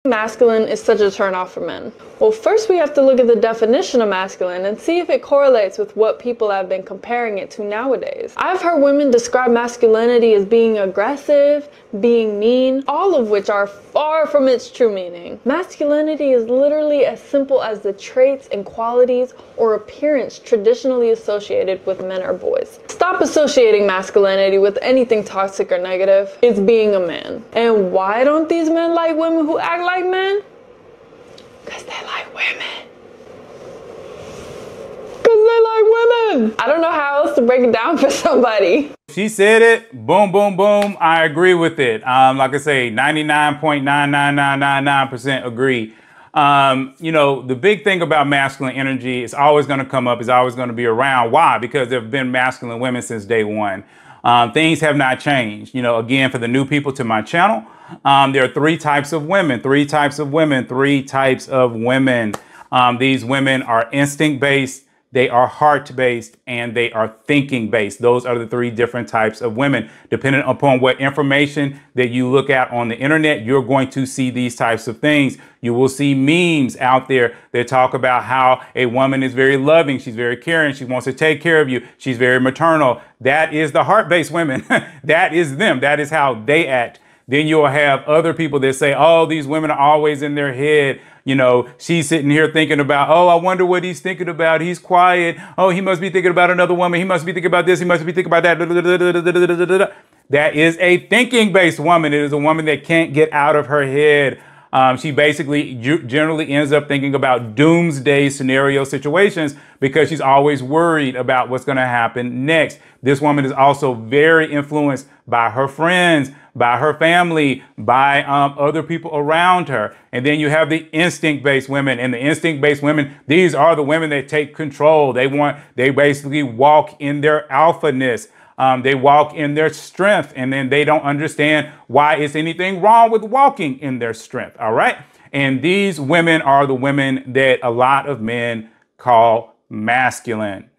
Masculine is such a turnoff for men? Well, first we have to look at the definition of masculine and see if it correlates with what people have been comparing it to nowadays. I've heard women describe masculinity as being aggressive, being mean, all of which are far from its true meaning. Masculinity is literally as simple as the traits and qualities or appearance traditionally associated with men or boys. Stop associating masculinity with anything toxic or negative. It's being a man. And why don't these men like women who act like men? Because they like women. Because they like women. I don't know how else to break it down for somebody. She said it. Boom, boom, boom. I agree with it. Like I say, 99.99999% agree. You know, the big thing about masculine energy is always going to come up, is always going to be around. Why? Because there have been masculine women since day one. Things have not changed. You know, again, for the new people to my channel, there are three types of women. These women are instinct-based, they are heart-based, and they are thinking-based. Those are the three different types of women. Depending upon what information that you look at on the internet, you're going to see these types of things. You will see memes out there that talk about how a woman is very loving, she's very caring, she wants to take care of you, she's very maternal. That is the heart-based women. That is them. That is how they act. Then you'll have other people that say, oh, these women are always in their head. You know, she's sitting here thinking about, oh, I wonder what he's thinking about. He's quiet. Oh, he must be thinking about another woman. He must be thinking about this. He must be thinking about that. That is a thinking-based woman. It is a woman that can't get out of her head. She basically generally ends up thinking about doomsday scenario situations because she's always worried about what's going to happen next. This woman is also very influenced by her friends, by her family, by other people around her. And then you have the instinct-based women. And the instinct-based women, these are the women that take control. They basically walk in their alphaness. They walk in their strength, and then they don't understand why is anything wrong with walking in their strength. All right. And these women are the women that a lot of men call masculine.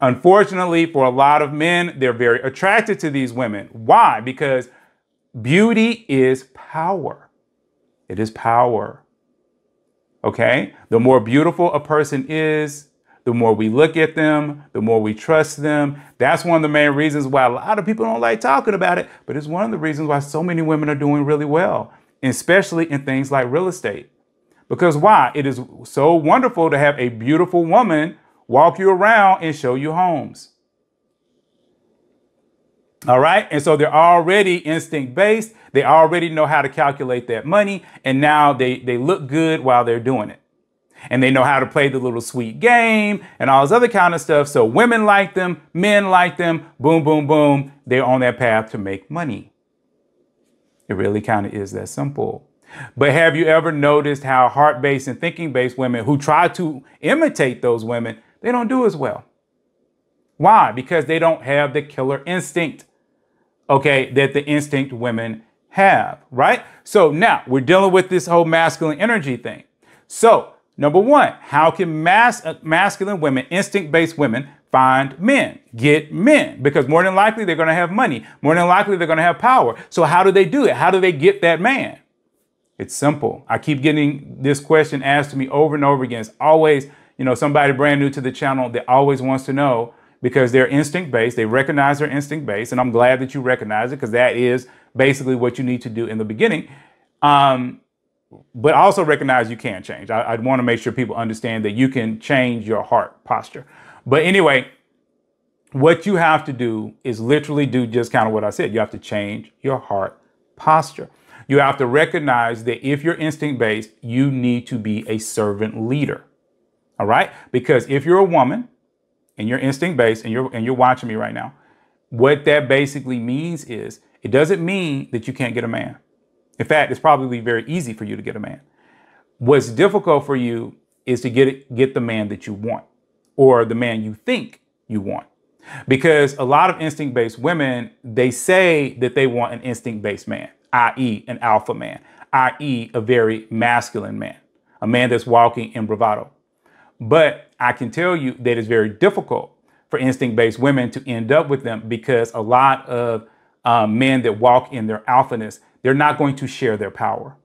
Unfortunately, for a lot of men, they're very attracted to these women. Why? Because beauty is power. It is power. Okay. The more beautiful a person is, the more we look at them, the more we trust them. That's one of the main reasons why a lot of people don't like talking about it, but it's one of the reasons why so many women are doing really well, especially in things like real estate. Because why? It is so wonderful to have a beautiful woman walk you around and show you homes. All right. And so they're already instinct based. They already know how to calculate that money. And now they look good while they're doing it. And they know how to play the little sweet game and all this other kind of stuff. So women like them, men like them, boom, boom, boom. They're on that path to make money. It really kind of is that simple. But have you ever noticed how heart-based and thinking-based women who try to imitate those women, they don't do as well? Why? Because they don't have the killer instinct, okay, that the instinct women have, right? So now we're dealing with this whole masculine energy thing. So number one, how can masculine women, instinct-based women, find men, get men? Because more than likely, they're going to have money. More than likely, they're going to have power. So how do they do it? How do they get that man? It's simple. I keep getting this question asked to me over and over again. It's always, you know, somebody brand new to the channel that always wants to know, because they're instinct-based. They recognize they're instinct-based. And I'm glad that you recognize it, because that is basically what you need to do in the beginning. But also recognize you can change. I want to make sure people understand that you can change your heart posture. But anyway, what you have to do is literally do just kind of what I said. You have to change your heart posture. You have to recognize that if you're instinct-based, you need to be a servant leader. All right? Because if you're a woman and you're instinct-based and you're watching me right now, what that basically means is it doesn't mean that you can't get a man. In fact, it's probably very easy for you to get a man. What's difficult for you is to get the man that you want, or the man you think you want. Because a lot of instinct-based women, they say that they want an instinct-based man, i.e. an alpha man, i.e. a very masculine man, a man that's walking in bravado. But I can tell you that it's very difficult for instinct-based women to end up with them, because a lot of men that walk in their alphaness, they're not going to share their power.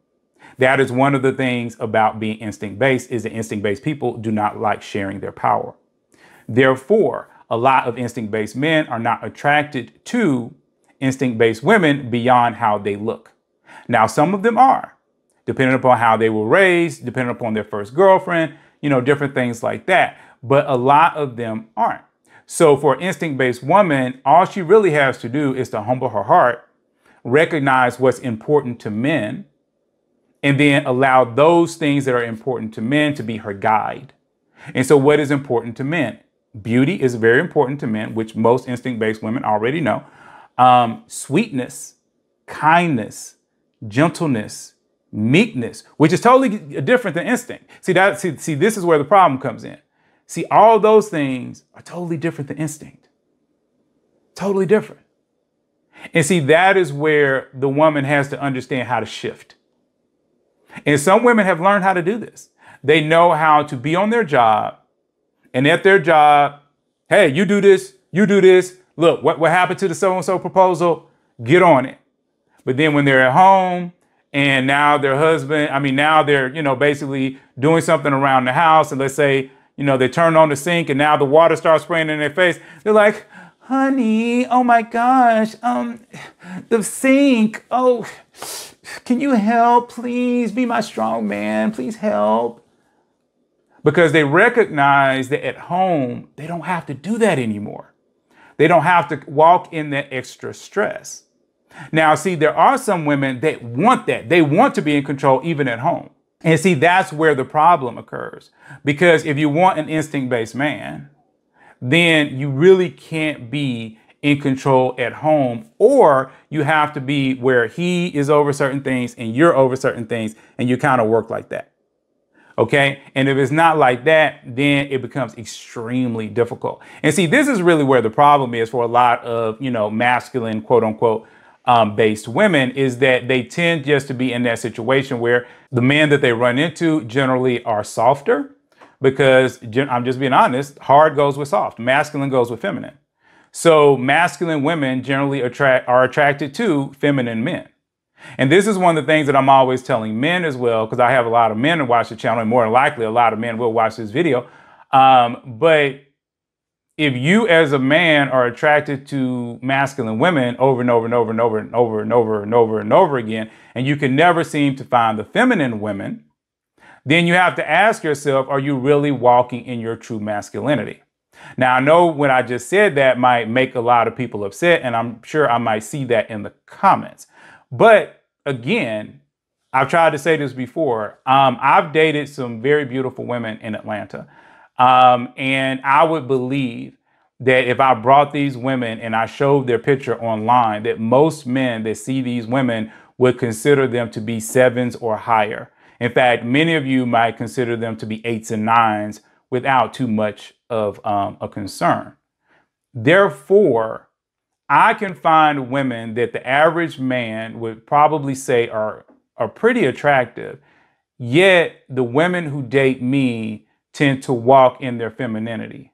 That is one of the things about being instinct-based, is that instinct-based people do not like sharing their power. Therefore, a lot of instinct-based men are not attracted to instinct-based women beyond how they look. Now, some of them are, depending upon how they were raised, depending upon their first girlfriend, different things like that. But a lot of them aren't. So for an instinct-based woman, all she really has to do is to humble her heart, recognize what's important to men, and then allow those things that are important to men to be her guide. And so what is important to men? Beauty is very important to men, which most instinct-based women already know. Sweetness, kindness, gentleness, meekness, which is totally different than instinct. See, this is where the problem comes in. See, all those things are totally different than instinct. Totally different. And see, that is where the woman has to understand how to shift. And some women have learned how to do this. They know how to be on their job, and at their job, hey, you do this, you do this. Look, what happened to the so-and-so proposal? Get on it. But then when they're at home and now their husband, now they're, basically doing something around the house, and let's say, they turn on the sink and now the water starts spraying in their face. They're like, honey, oh my gosh, the sink, oh, can you help, please? Be my strong man, please help. Because they recognize that at home, they don't have to do that anymore. They don't have to walk in that extra stress. Now, see, there are some women that want that. They want to be in control even at home. And see, that's where the problem occurs. Because if you want an instinct-based man, then you really can't be in control at home, or you have to be where he is over certain things and you're over certain things, and you kind of work like that. Okay. And if it's not like that, then it becomes extremely difficult. And see, this is really where the problem is for a lot of, masculine, quote unquote, based women, is that they tend just to be in that situation where the men that they run into generally are softer, because I'm just being honest, hard goes with soft, masculine goes with feminine. So masculine women generally are attracted to feminine men. And this is one of the things that I'm always telling men as well, because I have a lot of men that watch the channel, and more than likely a lot of men will watch this video. But if you as a man are attracted to masculine women over and over and over and over and over and over and over and over again, and you can never seem to find the feminine women, then you have to ask yourself, are you really walking in your true masculinity? Now, I know when I just said that might make a lot of people upset, and I'm sure I might see that in the comments. But again, I've tried to say this before. I've dated some very beautiful women in Atlanta. And I would believe that if I brought these women and I showed their picture online, that most men that see these women would consider them to be 7s or higher. In fact, many of you might consider them to be 8s and 9s without too much of a concern. Therefore, I can find women that the average man would probably say are pretty attractive, yet the women who date me tend to walk in their femininity.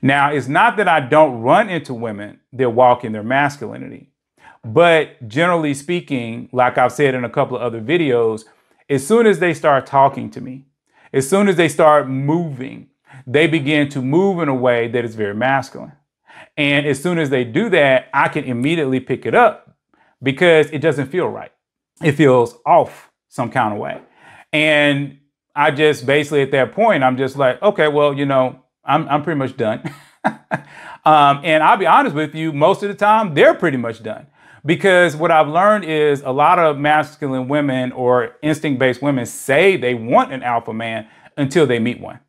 Now, it's not that I don't run into women that walk in their masculinity, but generally speaking, like I've said in a couple of other videos, as soon as they start talking to me, as soon as they start moving, they begin to move in a way that is very masculine. And as soon as they do that, I can immediately pick it up because it doesn't feel right. It feels off some kind of way. And I just basically at that point, I'm just like, okay, well, I'm pretty much done. And I'll be honest with you, most of the time, they're pretty much done. Because what I've learned is a lot of masculine women or instinct-based women say they want an alpha man until they meet one.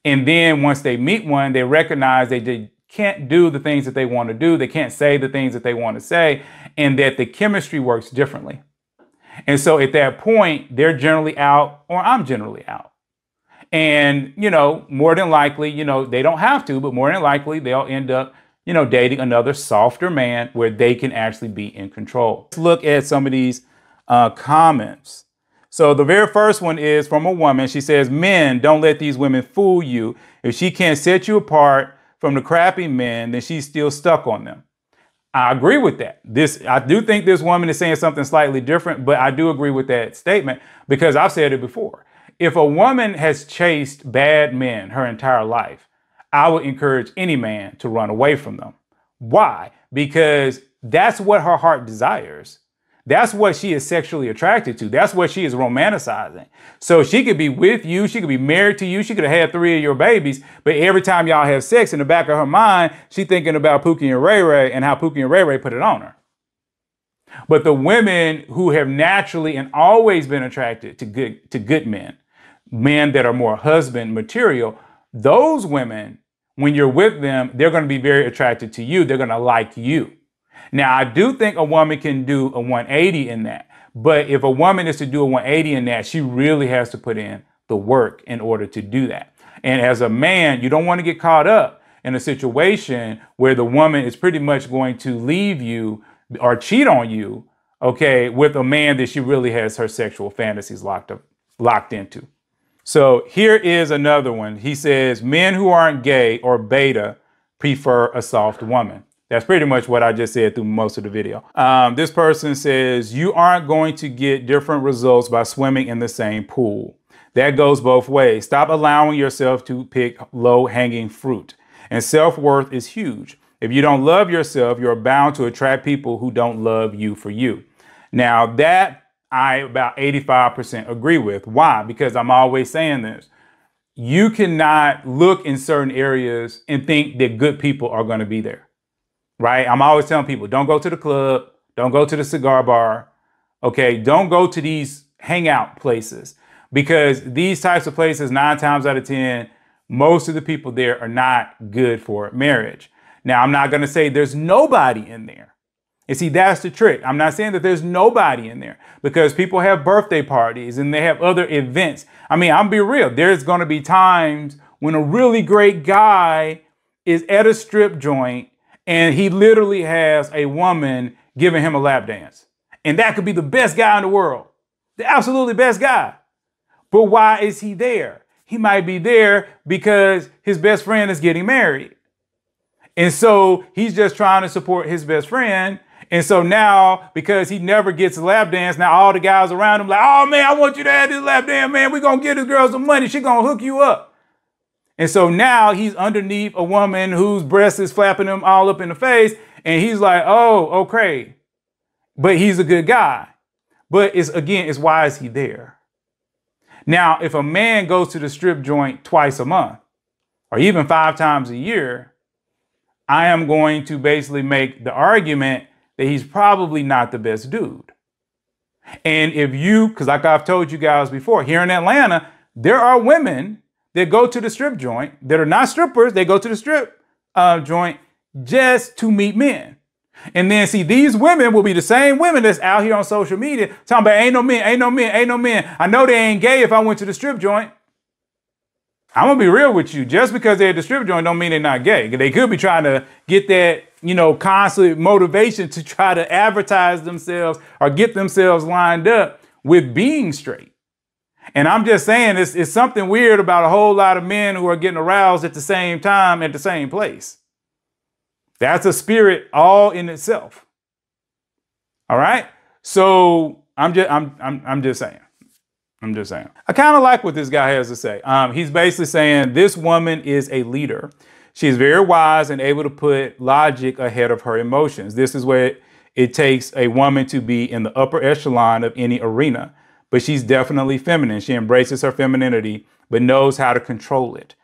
And then once they meet one, they recognize they can't do the things that they want to do. They can't say the things that they want to say, and that the chemistry works differently. And so at that point, they're generally out, or I'm generally out. And, more than likely, they don't have to, but more than likely they'll end up, dating another softer man where they can actually be in control. Let's look at some of these comments. So the very first one is from a woman. She says, men, don't let these women fool you. If she can't set you apart from the crappy men, then she's still stuck on them. I agree with that. I do think this woman is saying something slightly different, but I do agree with that statement because I've said it before. If a woman has chased bad men her entire life, I would encourage any man to run away from them. Why? Because that's what her heart desires. That's what she is sexually attracted to. That's what she is romanticizing. So she could be with you. She could be married to you. She could have had 3 of your babies. But every time y'all have sex, in the back of her mind, she's thinking about Pookie and Ray Ray and how Pookie and Ray Ray put it on her. But the women who have naturally and always been attracted to good men, men that are more husband material, those women, when you're with them, they're going to be very attracted to you. They're going to like you. Now, I do think a woman can do a 180 in that. But if a woman is to do a 180 in that, she really has to put in the work in order to do that. And as a man, you don't want to get caught up in a situation where the woman is pretty much going to leave you or cheat on you, okay, with a man that she really has her sexual fantasies locked into. So here is another one. He says, men who aren't gay or beta prefer a soft woman. That's pretty much what I just said through most of the video. This person says, you aren't going to get different results by swimming in the same pool. That goes both ways. Stop allowing yourself to pick low-hanging fruit. And self-worth is huge. If you don't love yourself, you're bound to attract people who don't love you for you. Now that I about 85% agree with. Why? Because I'm always saying this. You cannot look in certain areas and think that good people are going to be there. Right? I'm always telling people, don't go to the club. Don't go to the cigar bar. Okay. Don't go to these hangout places because these types of places, 9 times out of 10, most of the people there are not good for marriage. Now, I'm not going to say there's nobody in there. And see, that's the trick. I'm not saying that there's nobody in there because people have birthday parties and they have other events. I mean, I'll be real. There's going to be times when a really great guy is at a strip joint and he literally has a woman giving him a lap dance. And that could be the best guy in the world, the absolutely best guy. But why is he there? He might be there because his best friend is getting married. And so he's just trying to support his best friend. And so now, because he never gets a lap dance, now all the guys around him like, oh man, I want you to have this lap dance, man. We're going to give this girl some money. She's going to hook you up. And so now he's underneath a woman whose breast is flapping him all up in the face. And he's like, oh, okay. But he's a good guy. But it's why is he there? Now, if a man goes to the strip joint twice a month or even 5 times a year, I am going to basically make the argument that he's probably not the best dude. And because like I've told you guys before, here in Atlanta, there are women that go to the strip joint that are not strippers. They go to the strip joint just to meet men. And then see, these women will be the same women that's out here on social media talking about ain't no men, ain't no men, ain't no men. I know they ain't gay if I went to the strip joint. I'm going to be real with you. Just because they're at the strip joint don't mean they're not gay. They could be trying to get that, constant motivation to try to advertise themselves or get themselves lined up with being straight. And I'm just saying it's something weird about a whole lot of men who are getting aroused at the same time at the same place. That's a spirit all in itself. All right. So I'm just saying. I kind of like what this guy has to say. He's basically saying this woman is a leader. She's very wise and able to put logic ahead of her emotions. This is where it takes a woman to be in the upper echelon of any arena. But she's definitely feminine. She embraces her femininity, but knows how to control it.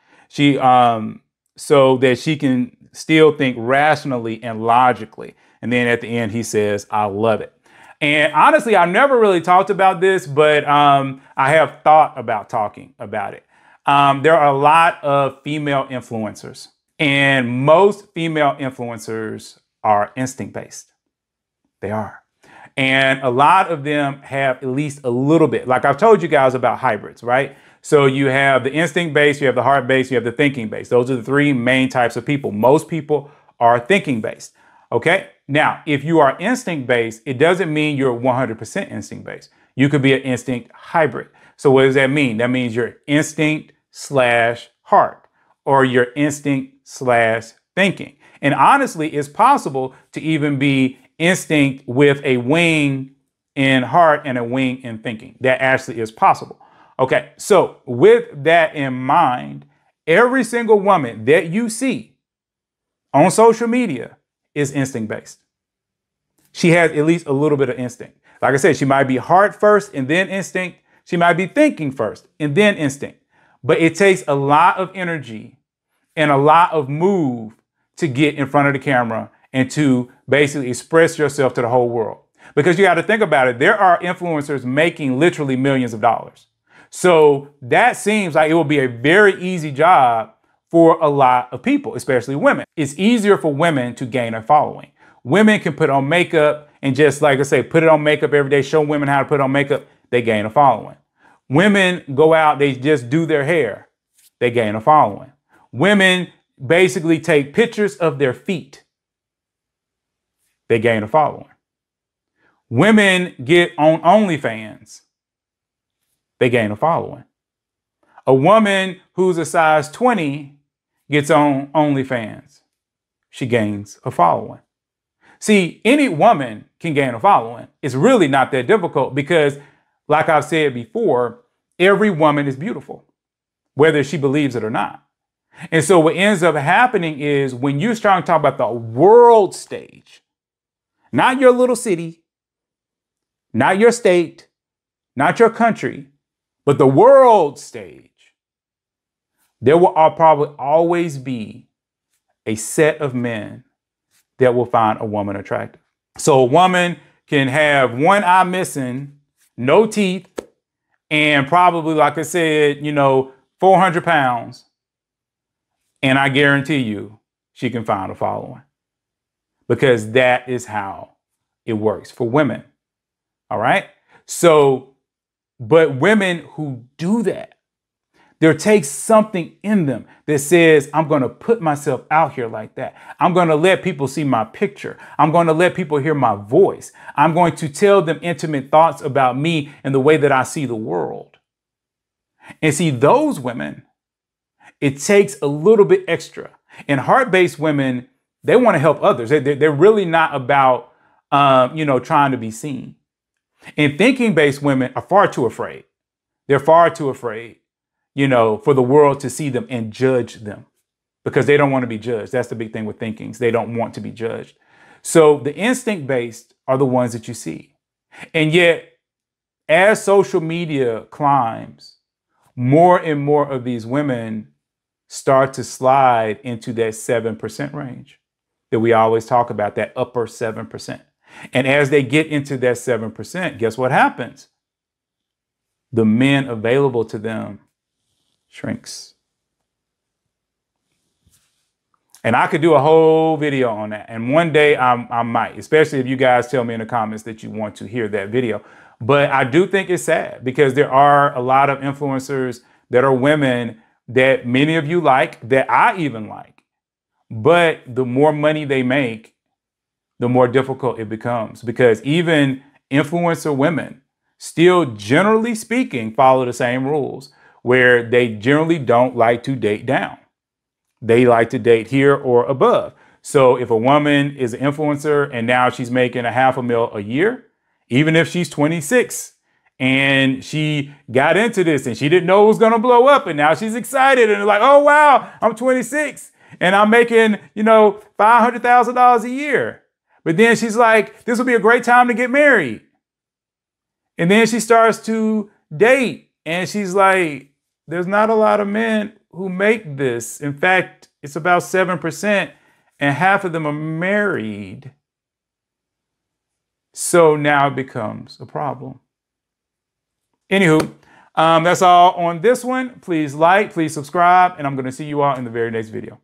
So that she can still think rationally and logically. And then at the end, he says, I love it. And honestly, I've never really talked about this, but I have thought about talking about it. There are a lot of female influencers, and most female influencers are instinct-based. They are. And a lot of them have at least a little bit. Like I've told you guys about hybrids, right? So you have the instinct-based, you have the heart-based, you have the thinking-based. Those are the 3 main types of people. Most people are thinking-based. Okay. Now, if you are instinct-based, it doesn't mean you're 100% instinct-based. You could be an instinct hybrid. So what does that mean? That means you're instinct/heart or your instinct/thinking. And honestly, it's possible to even be instinct with a wing in heart and a wing in thinking. That actually is possible. Okay, so with that in mind, every single woman that you see on social media is instinct based. She has at least a little bit of instinct. Like I said, she might be heart first and then instinct. She might be thinking first and then instinct. But it takes a lot of energy and a lot of move to get in front of the camera and to basically express yourself to the whole world. Because you got to think about it. There are influencers making literally millions of dollars. So that seems like it will be a very easy job for a lot of people, especially women. It's easier for women to gain a following. Women can put on makeup and just, like I say, put it on makeup every day, show women how to put on makeup, they gain a following. Women go out, they just do their hair, they gain a following. Women basically take pictures of their feet, they gain a following. Women get on OnlyFans, they gain a following. A woman who's a size 20 gets on OnlyFans, she gains a following. See, any woman can gain a following. It's really not that difficult because, like I've said before, every woman is beautiful, whether she believes it or not. And so what ends up happening is when you start to talk about the world stage, not your little city, not your state, not your country, but the world stage, there will probably always be a set of men that will find a woman attractive. So a woman can have one eye missing, no teeth, and probably, like I said, 400 pounds. And I guarantee you she can find a following because that is how it works for women. All right. So, but women who do that, there takes something in them that says, I'm going to put myself out here like that. I'm going to let people see my picture. I'm going to let people hear my voice. I'm going to tell them intimate thoughts about me and the way that I see the world. And see, those women, it takes a little bit extra. And heart-based women, they want to help others. They're really not about, trying to be seen. And thinking-based women are far too afraid. They're far too afraid, for the world to see them and judge them because they don't want to be judged. That's the big thing with thinkings. They don't want to be judged. So the instinct-based are the ones that you see. And yet, as social media climbs, more and more of these women start to slide into that 7% range that we always talk about, that upper 7%. And as they get into that 7%, guess what happens? The men available to them shrinks. And I could do a whole video on that. And one day I might, especially if you guys tell me in the comments that you want to hear that video. But I do think it's sad because there are a lot of influencers that are women that many of you like, that I even like. But the more money they make, the more difficult it becomes because even influencer women still, generally speaking, follow the same rules where they generally don't like to date down. They like to date here or above. So if a woman is an influencer and now she's making $500,000 a year, even if she's 26 and she got into this and she didn't know it was going to blow up and now she's excited and like, oh, wow, I'm 26 and I'm making, $500,000 a year. But then she's like, this will be a great time to get married. And then she starts to date and she's like, there's not a lot of men who make this. In fact, it's about 7% and half of them are married. So now it becomes a problem. Anywho, that's all on this one. Please like, please subscribe, and I'm going to see you all in the very next video.